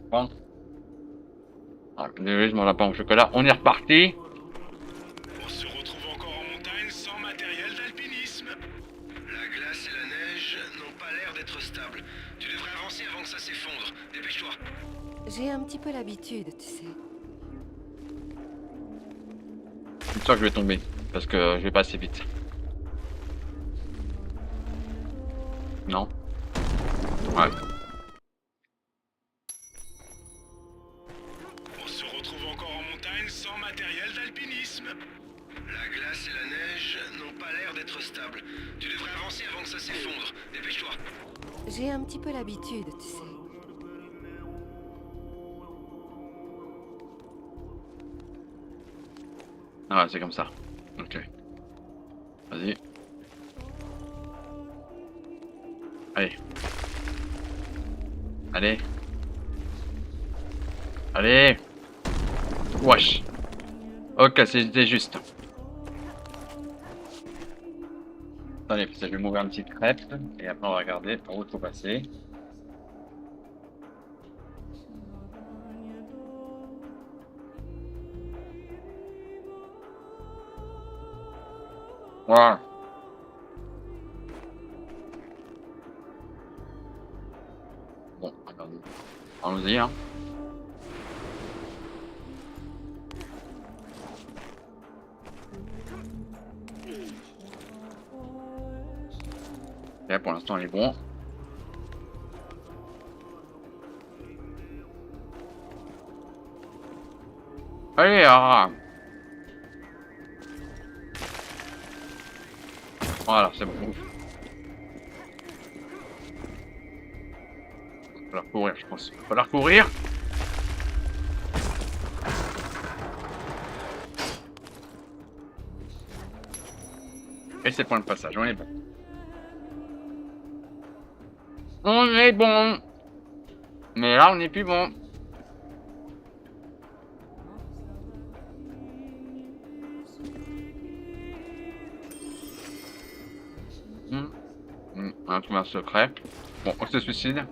Bon. Ah, désolé, je m'en pas au chocolat. On est reparti. On se retrouve encore en montagne sans matériel d'alpinisme. La glace et la neige n'ont pas l'air d'être stables. Tu devrais avancer avant que ça s'effondre. Dépêche-toi. J'ai un petit peu l'habitude, tu sais. Je suis sûr que je vais tomber. Parce que je vais pas assez vite. Non. Ouais. On se retrouve encore en montagne sans matériel d'alpinisme. La glace et la neige n'ont pas l'air d'être stables. Tu devrais avancer avant que ça s'effondre. Dépêche-toi. J'ai un petit peu l'habitude, tu sais. Ah ouais, c'est comme ça. Ok. Vas-y. Allez. Allez. Allez. Wesh. Ok, c'était juste. Attendez, je vais m'ouvrir une petite crêpe. Et après, on va regarder par où il faut passer. Voilà. Bon, regardez. Allons-y, hein. Là, pour l'instant, il est bon. Allez, ah. Voilà, c'est bon. Il va falloir courir, je pense. Il va falloir courir. Et c'est le point de passage, on est bon. On est bon. Mais là, on n'est plus bon. On a trouvé un secret. Bon, on se suicide.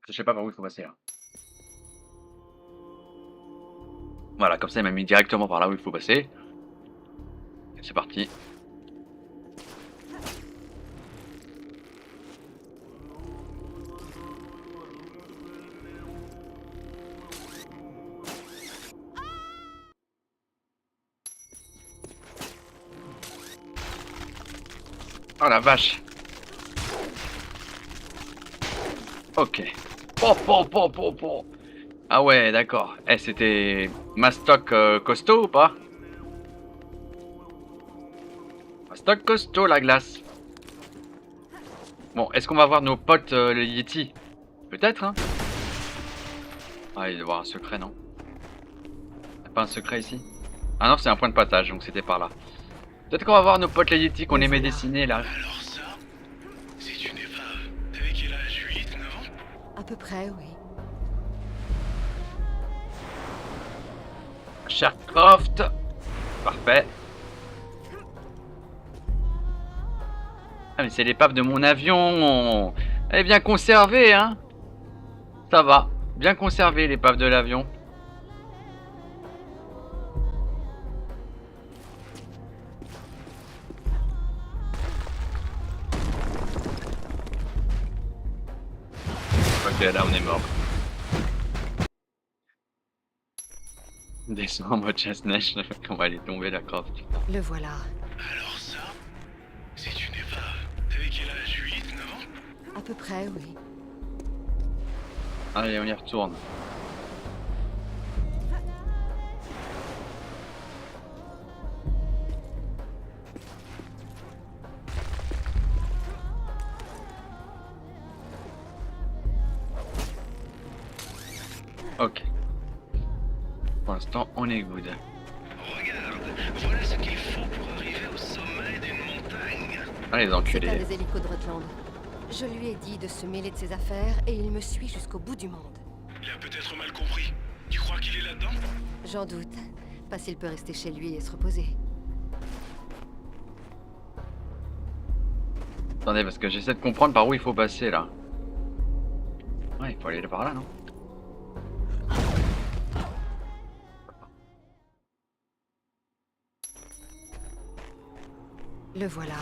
Je sais pas par où il faut passer là. Voilà, comme ça, il m'a mis directement par là où il faut passer. C'est parti. Oh la vache. Ok. Po. Ah ouais, d'accord. Eh, c'était Mastoc costaud ou pas? Mastoc costaud, la glace. Bon, est-ce qu'on va voir nos potes, le Yeti? Peut-être, hein? Ah, il doit y avoir un secret, non? Y'a pas un secret ici? Ah non, c'est un point de passage, donc c'était par là. Peut-être qu'on va voir nos potes les Yeti qu'on aimait dessiner, là. Alors ça, c'est une épave. T'avais quel âge? 8, 9 ans? À peu près, oui. Shercroft. Parfait. Ah mais c'est l'épave de mon avion. Elle est bien conservée, hein. Ça va. Bien conservée l'épave de l'avion. Ok, là on est mort. Descends en mode chasse-neige. Comment elle est tombée la crotte. Le voilà. Alors ça, c'est une épave. T'avais quel âge? 8, 9 ans? À peu près, oui. Allez, on y retourne. Ok. Pour l'instant, on est good. Regarde, voilà ce qu'il faut pour arriver au sommet d'une montagne. Allez, les C'est un enculés. des hélicos de Rutland. Je lui ai dit de se mêler de ses affaires et il me suit jusqu'au bout du monde. Il a peut-être mal compris. Tu crois qu'il est là-dedans? J'en doute. Pas s'il peut rester chez lui et se reposer. Attendez, parce que j'essaie de comprendre par où il faut passer là. Ouais, il faut aller par là, non? Le voilà.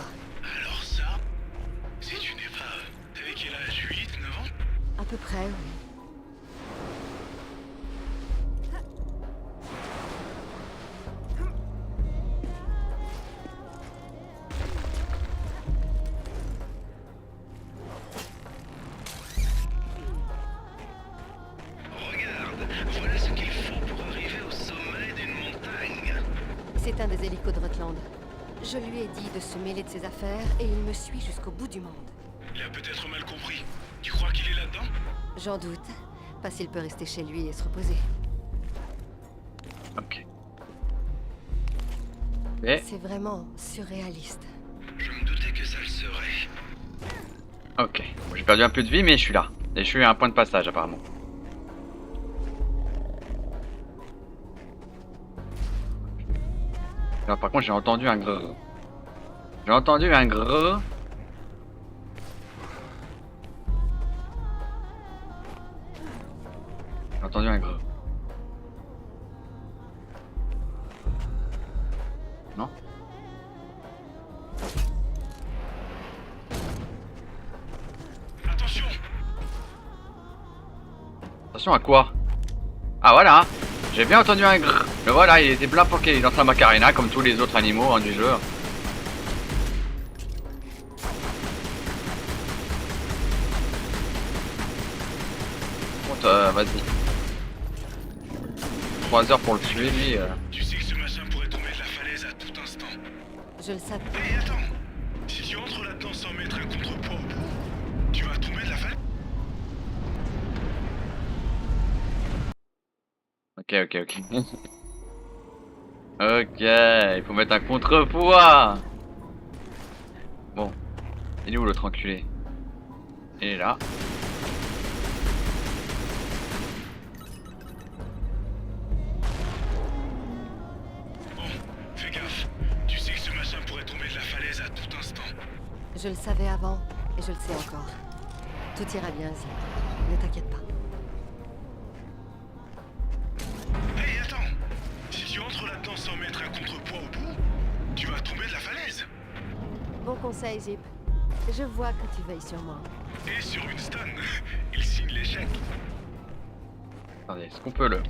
Alors ça, si tu n'es pas... T'avais quel âge? 8, 9 ans? À peu près, oui. Regarde, voilà ce qu'il faut pour arriver au sommet d'une montagne. C'est un des hélicos de Rutland. Je lui ai dit de se mêler de ses affaires et il me suit jusqu'au bout du monde. Il a peut-être mal compris. Tu crois qu'il est là-dedans? J'en doute. Pas s'il peut rester chez lui et se reposer. Ok. Et... C'est vraiment surréaliste. Je me doutais que ça le serait. Ok. Bon, j'ai perdu un peu de vie, mais je suis là. Et je suis à un point de passage, apparemment. Là, par contre, j'ai entendu un grrr. J'ai entendu un grrr. J'ai entendu un grrr. Non? Attention! Attention à quoi? Ah voilà! J'ai bien entendu un grrr. Le voilà, il était plein planqué dans sa macarena comme tous les autres animaux hein, du jeu. Vas-y. 3 heures pour le tuer lui. Tu sais que ce machin pourrait tomber de la falaise à tout instant. Je le savais. Hé, attends! Si tu entres là-dedans sans mettre un contrepoids au bout, tu vas tomber de la falaise. Ok. Ok, il faut mettre un contrepoids. Bon, il est où l'autre enculé? Il est là. Bon, fais gaffe. Tu sais que ce machin pourrait tomber de la falaise à tout instant. Je le savais avant et je le sais encore. Tout ira bien, Zip. Ne t'inquiète pas. Hé, attends! Si tu entres là-dedans sans mettre un contrepoids au bout, tu vas tomber de la falaise. Bon conseil, Zip. Je vois que tu veilles sur moi. Et sur une stun, il signe l'échec. Attendez, est-ce qu'on peut le...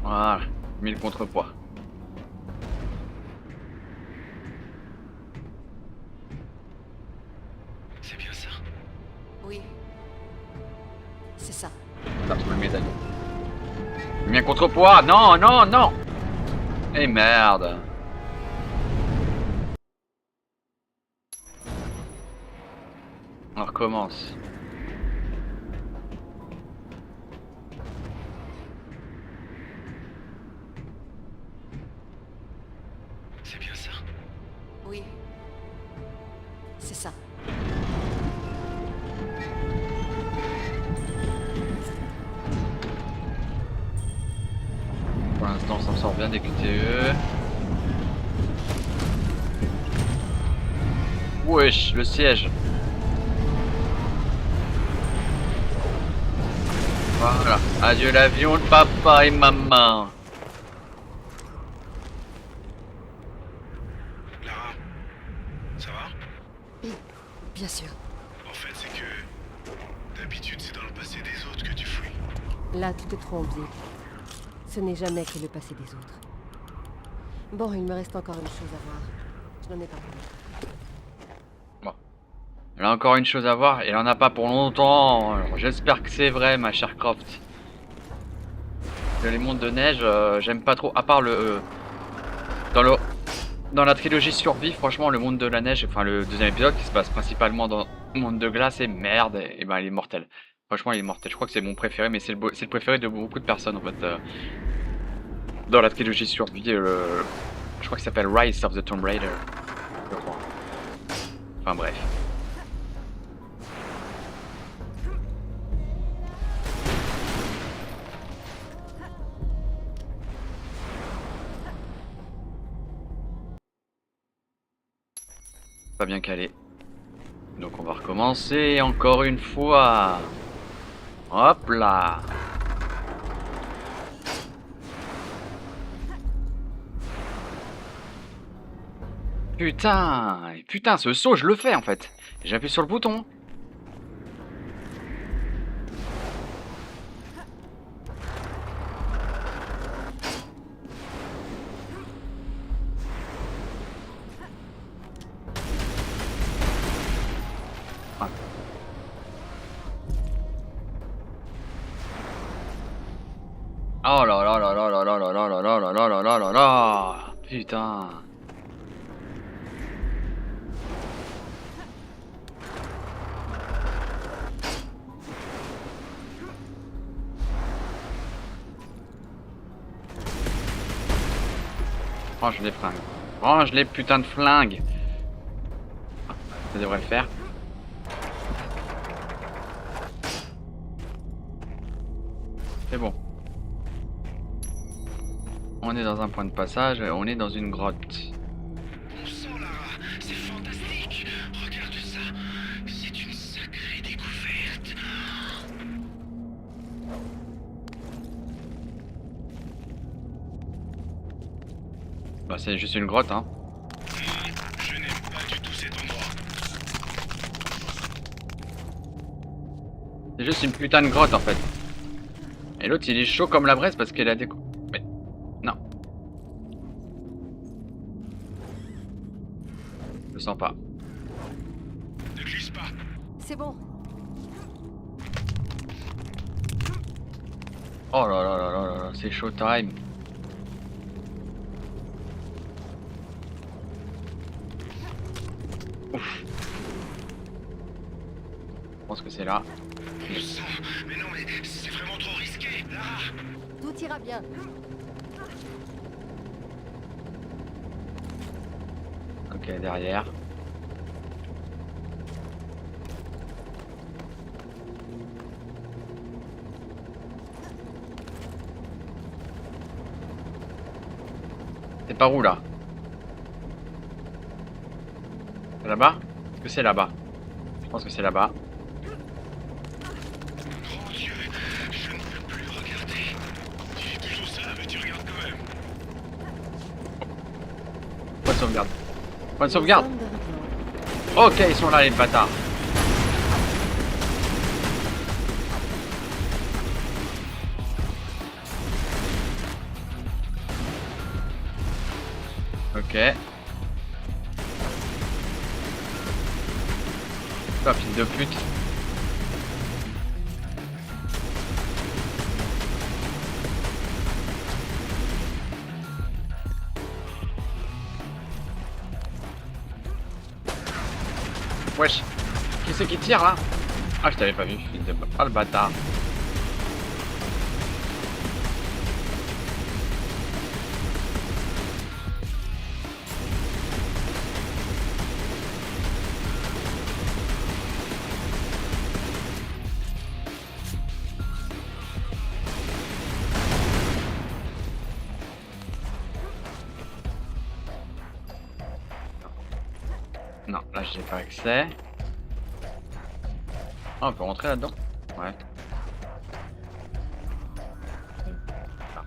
Voilà, 1000 contrepoids. C'est bien ça? Oui. C'est ça. T'as trouvé le médaillon. J'ai mis un contrepoids. Non. Eh merde. On recommence. C'est bien ça? Oui. C'est ça. Pour l'instant, on s'en sort bien des QTE. Wesh, le siège. Voilà. Adieu l'avion de papa et maman. Lara, ça va? Bien sûr. En fait, c'est que d'habitude, c'est dans le passé des autres que tu fouilles. Là, tu te trompes, Zip. Ce n'est jamais que le passé des autres. Bon, il me reste encore une chose à voir. Je n'en ai pas plus. Bon. Elle a encore une chose à voir et elle en a pas pour longtemps. Alors, j'espère que c'est vrai, ma chère Croft. Que les mondes de neige, j'aime pas trop. À part le... Dans la trilogie Survie, franchement, le monde de la neige, enfin le deuxième épisode qui se passe principalement dans le monde de glace et merde, et ben il est mortel. Franchement, il est mortel. Je crois que c'est mon préféré, mais c'est le préféré de beaucoup de personnes en fait. Dans la trilogie Survie, je crois qu'il s'appelle Rise of the Tomb Raider. Je crois. Enfin bref. Pas bien calé. Donc on va recommencer encore une fois. Hop là. Putain, putain, ce saut, je le fais en fait. J'appuie sur le bouton. Ah. Oh là là là là là là là là là là là là là là là. Putain. Range les flingues. Range les putains de flingues. Ah, ça devrait le faire. C'est bon. On est dans un point de passage, on est dans une grotte. Bon sang, Lara, c'est fantastique. Regarde ça. C'est une sacrée découverte. Bah c'est juste une grotte hein. Je n'aime pas du tout cet endroit. C'est juste une putain de grotte en fait. Et l'autre il est chaud comme la braise parce qu'elle a des... Mais... Non. Je le sens pas. Ne glisse pas. C'est bon. Oh là là là là là, c'est showtime. Ouf. Je pense que c'est là. Bon sang. Mais non, mais c'est vraiment trop risqué. Lara. Tout ira bien. Ok, derrière. C'est par où là? C'est là-bas? Est-ce que c'est là-bas? Je pense que c'est là-bas. Grand Dieu, je ne peux plus regarder. Tu es plutôt ça, mais tu regardes quand même. Point de sauvegarde. Point de sauvegarde. Nous sommes de retour. Ok, ils sont là les bâtards. Ok. Pas fils de pute. Wesh. Qui c'est qui tire là? Ah je t'avais pas vu, fils de... Ah le bâtard. Non, là j'ai pas accès. Ah, on peut rentrer là-dedans? Ouais. Ah.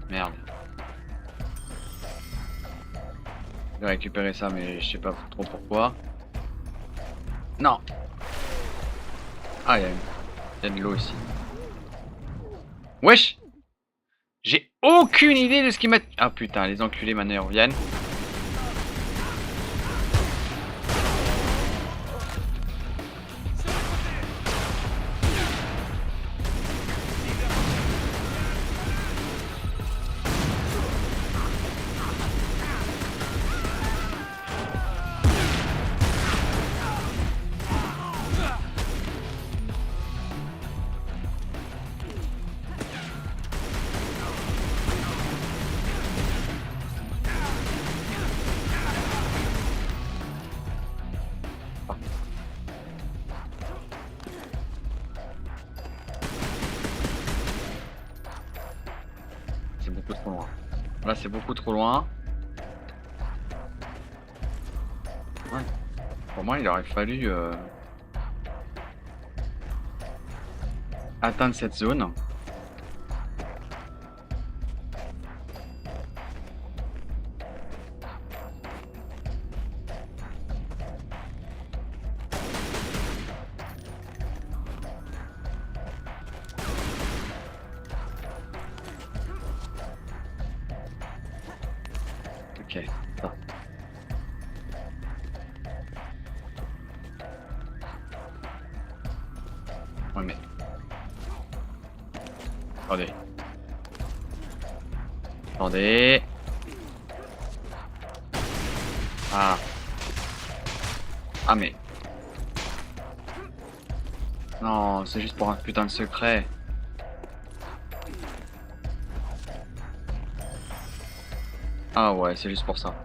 Merde. Je vais récupérer ça, mais je sais pas trop pourquoi. Non. Ah, il y a de l'eau ici. Wesh! J'ai aucune idée de ce qu'ils mettent. Ah putain, les enculés maintenant reviennent. c'est beaucoup trop loin. Ouais. Pour moi, il aurait fallu atteindre cette zone. Ok, ça. Ouais, mais... Attendez. Attendez. Ah. Ah, mais... Non, c'est juste pour un putain de secret. Ah ouais, c'est juste pour ça.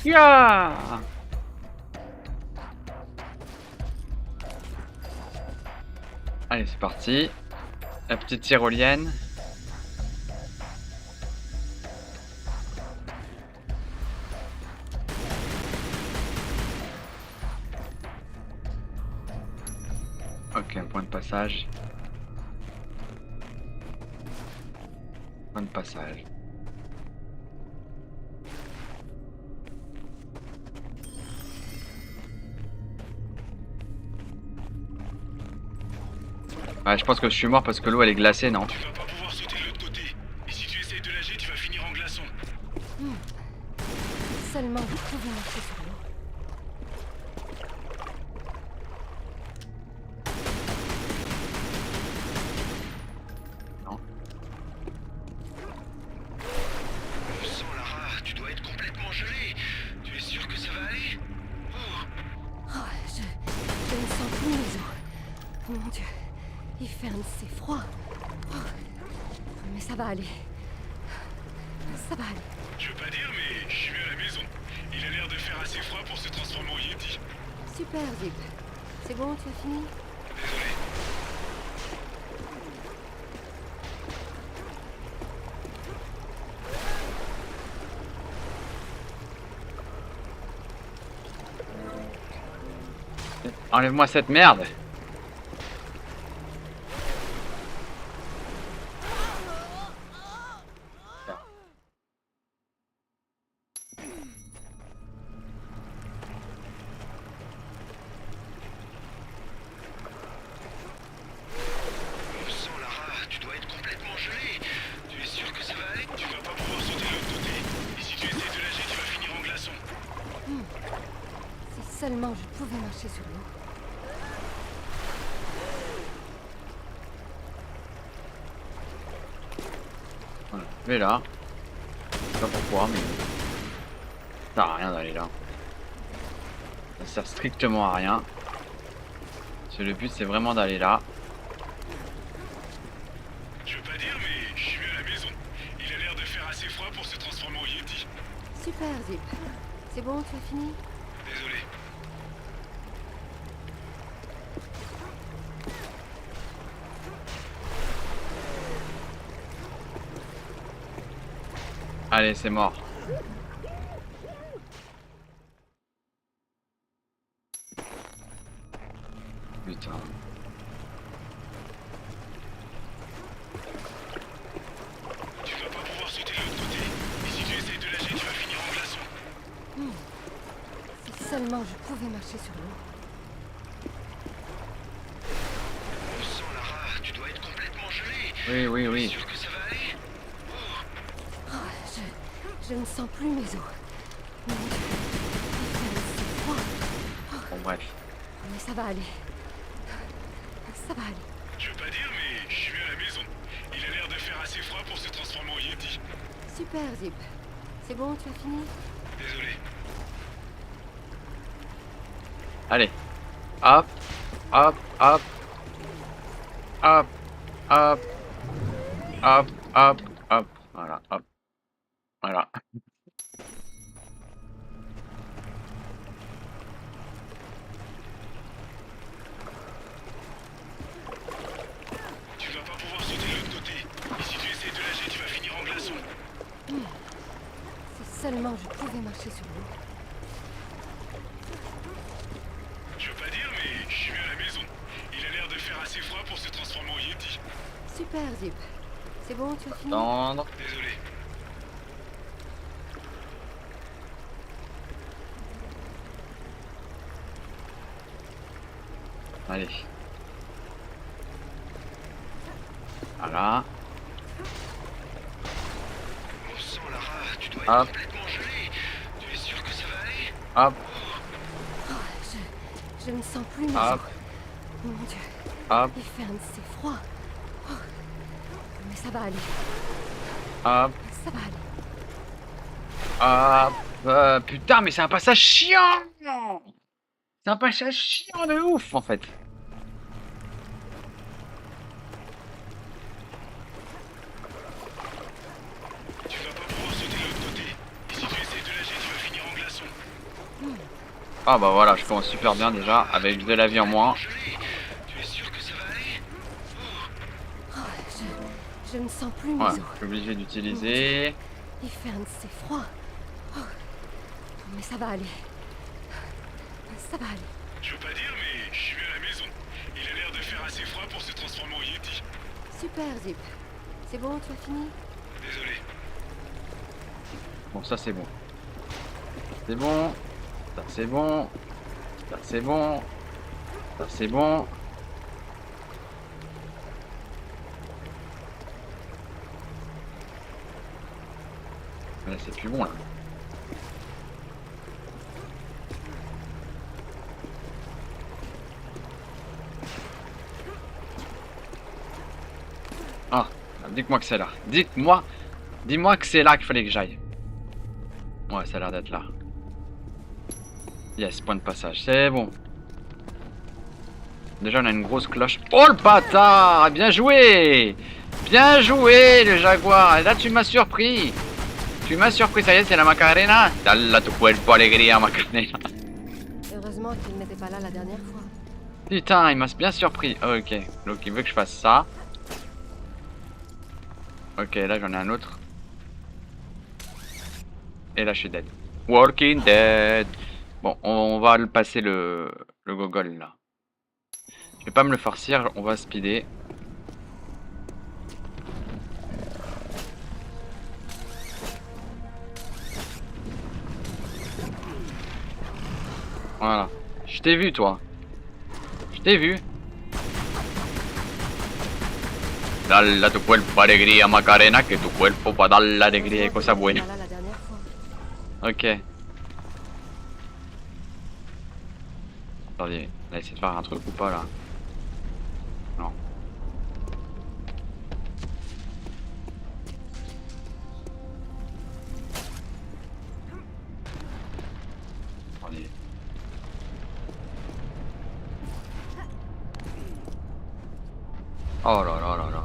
Yeah. Allez, c'est parti. La petite tyrolienne. Ok, un point de passage. Point de passage. Ouais, je pense que je suis mort parce que l'eau elle est glacée, non? Tu vas pas pouvoir sauter de l'autre côté. Et si tu essayes de nager, tu vas finir en glaçon. Seulement vous pouvez marcher sur l'eau. Non. Je sens, Lara, tu dois être complètement gelée. Tu es sûr que ça va aller? Oh, Oh, je ne sens plus mes os. Mon Dieu, il fait un de ces froids. Oh, mais ça va aller. Ça va aller. je veux pas dire, mais je suis à la maison. Il a l'air de faire assez froid pour se transformer en Yeti. Super, Zip. C'est bon, tu as fini? Désolé. Enlève-moi cette merde. Je sens, Lara, tu dois être complètement gelée. Tu es sûr que ça va aller? Tu vas pas pouvoir sauter de l'autre côté. Et si tu essayes de nager, tu vas finir en glaçon. Si seulement je pouvais marcher sur l'eau. Voilà, je vais là. Je sais pas pourquoi, mais... Ça sert à rien d'aller là. Ça sert strictement à rien. Parce que le but c'est vraiment d'aller là. Je veux pas dire, mais je suis à la maison. Il a l'air de faire assez froid pour se transformer en Yeti. Super, Zip. C'est bon, tu as fini? Désolé. Allez, c'est mort. Putain. Tu vas pas pouvoir sauter de l'autre côté. Et si tu essayes de nager, tu vas finir en glaçon. Si seulement je pouvais marcher sur l'eau. Je sens, Lara, tu dois être complètement gelée. Oui, oui, Tu es oui. sûr que ça va aller? Oh, Je ne sens plus mes os. Mon Dieu, il fait assez froid. Bon, bref. Mais ça va aller. Ça va aller. Je veux pas dire, mais je suis à la maison. Il a l'air de faire assez froid pour se transformer en Yeti. Super, Zip. C'est bon, tu as fini? Désolé. Allez. Hop. Hop. Hop. Hop. Hop. Hop. Hop. Hop. Voilà. Hop. Voilà. Tu vas pas pouvoir sauter de l'autre côté. Et si tu essaies de nager, tu vas finir en glaçon. Si seulement je pouvais marcher sur l'eau. Je veux pas dire, mais je suis à la maison. Il a l'air de faire assez froid pour se transformer en Yeti. Super, Zip. C'est bon, tu as fini? Attendre. Désolé. Allez. Voilà. Bon sang, Lara, tu dois être Hop. complètement gelée. Tu es sûr que ça va aller? Hop. Oh, je ne sens plus mes Hop. os. Mon Dieu, Hop. il fait un de ces froids. Oh. Mais ça va aller. Hop. Ça va aller. Hop. Putain, mais c'est un passage chiant. C'est un passage chiant de ouf, en fait. Tu vas pas pouvoir sauter de l'autre côté. Et si tu essaies de nager, tu vas finir en glaçon. Ah bah voilà, je commence super bien déjà, avec de la vie en moins. Gelée. Tu es sûr que ça va aller? Oh, je ne sens plus mes Ouais, os. je suis obligé d'utiliser. Il fait un de ces froids. Oh. Mais ça va aller. Ça va aller. Je veux pas dire, mais je suis à la maison. Il a l'air de faire assez froid pour se transformer en Yeti. Super, Zip. C'est bon, tu as fini? Désolé. Bon, ça c'est bon. C'est bon. Ça c'est bon. Ça c'est bon. Ça c'est bon. Mais là, c'est plus bon là. Ah, dites-moi que c'est là. Dites-moi. Dis-moi que c'est là qu'il fallait que j'aille. Ouais, ça a l'air d'être là. Yes, point de passage, c'est bon. Déjà, on a une grosse cloche. Oh le bâtard! Bien joué! Bien joué, le jaguar! Et là, tu m'as surpris! Tu m'as surpris, ça y est, c'est la Macarena! Dalla tu cuerpo alegría, Macarena! Heureusement qu'il n'était pas là la dernière fois. Putain, il m'a bien surpris. Oh, ok, donc il veut que je fasse ça. Ok, là, j'en ai un autre. Et là, je suis dead. Walking dead! Bon, on va le passer le gogol là. Je vais pas me le farcir, on va speeder. Voilà. Je t'ai vu toi. Je t'ai vu. Dalla tu cuerpo alegría Macarena, que tu cuerpo va dar la alegría y cosa buena. Là la dernière fois. Ok. Attendez, on va essayer de faire un truc ou pas là. Non. Attendez. Oh là là là là.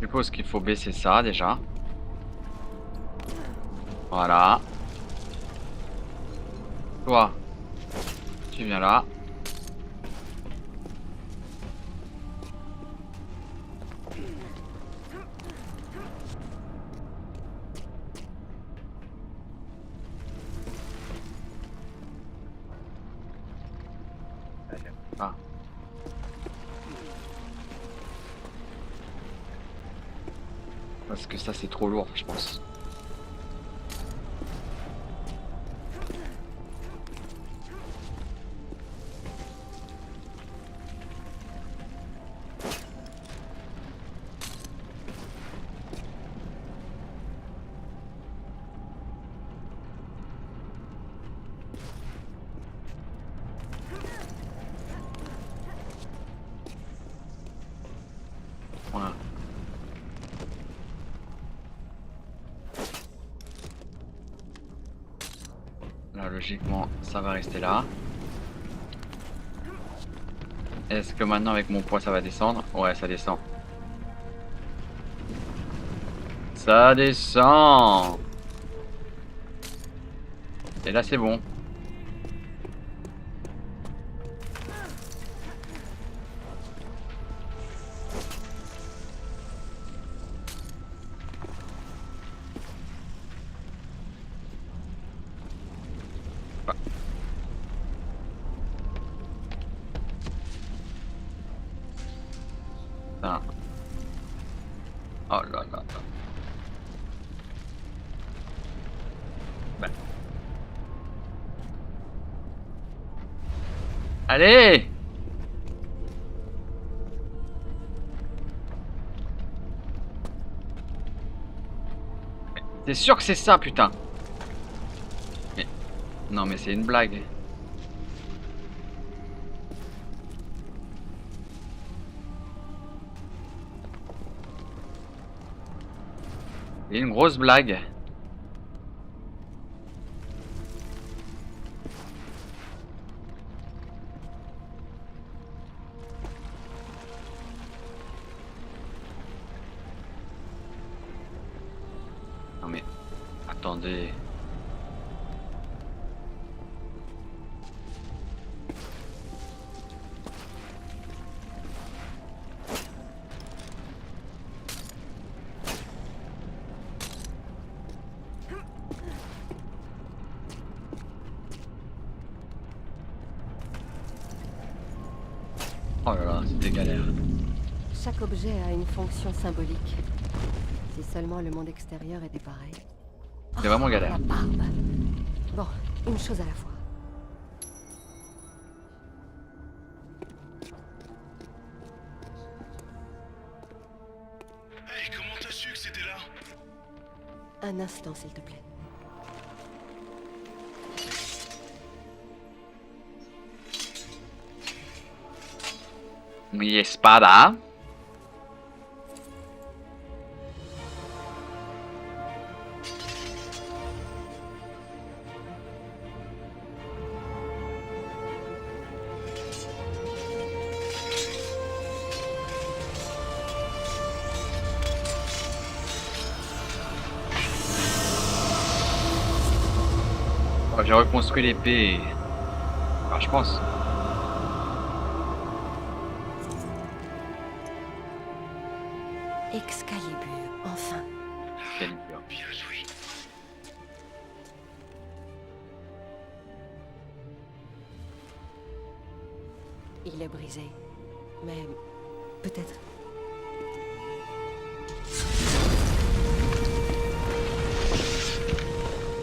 Je suppose qu'il faut baisser ça déjà. Voilà. Toi, tu viens là. Ah. Parce que ça c'est trop lourd, je pense. Logiquement, ça va rester là. Est-ce que maintenant avec mon poids ça va descendre? Ouais, ça descend. Ça descend. Et là c'est bon. Putain. Oh là là. Ben. Allez! T'es sûr que c'est ça, putain? Mais... Non mais c'est une blague. C'est une grosse blague. Non mais... Attendez... Oh là là, c'était galère. Chaque objet a une fonction symbolique. Si seulement le monde extérieur était pareil. C'est vraiment galère. La barbe. Bon, une chose à la fois. Hey, comment t'as su que c'était là? Un instant, s'il te plaît. Mi espada. Oh, j'ai reconstruit l'épée. Ah, je pense. Excalibur, enfin. Excalibur. Bien joué. Il est brisé. Mais peut-être.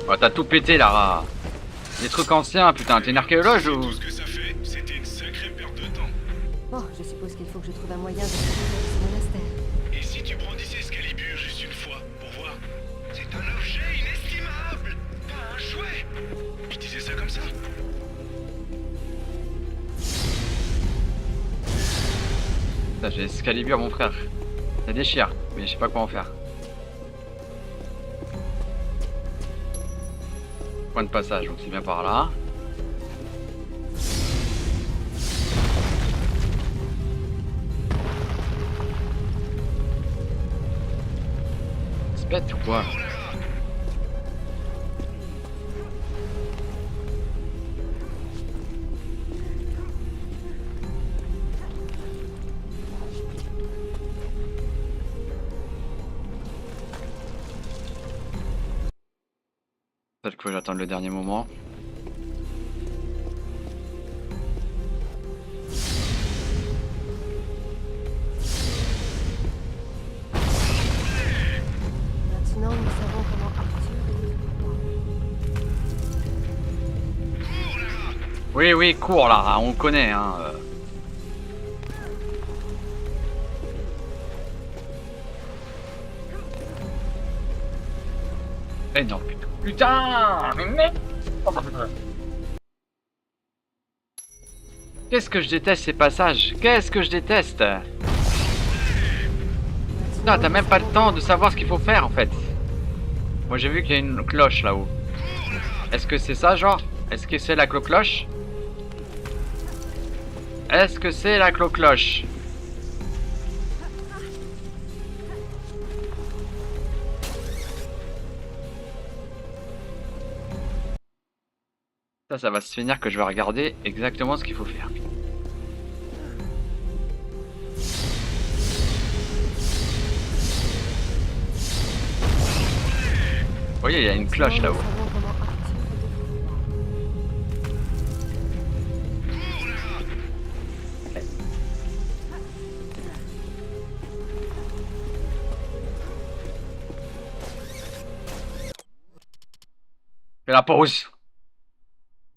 Oh, t'as tout pété, Lara. Des trucs anciens, putain, t'es une archéologue ou... Tout ce que ça fait, c'était une sacrée perte de temps. Bon, je suppose qu'il faut que je trouve un moyen de sauver ce monastère. Et si tu brandissais Excalibur juste une fois, pour voir? C'est un objet inestimable, pas un jouet. Je disais ça comme ça. Putain, j'ai Excalibur, mon frère. Ça déchire, mais je sais pas quoi en faire. Point de passage, donc c'est bien par là. C'est bête ou quoi? Peut-être que j'attends le dernier moment. Maintenant, nous savons comment Arthur est. Oui, oui, cours là, on connaît, hein. Eh non, putain. Putain, mais merde. Qu'est-ce que je déteste ces passages? Qu'est-ce que je déteste? Putain, t'as même pas le temps de savoir ce qu'il faut faire en fait. Moi j'ai vu qu'il y a une cloche là-haut. Est-ce que c'est ça genre? Est-ce que c'est la cloche? Est-ce que c'est la cloche? Ça va se finir que je vais regarder exactement ce qu'il faut faire. Vous voyez, il y a une cloche là-haut. Fais la pause.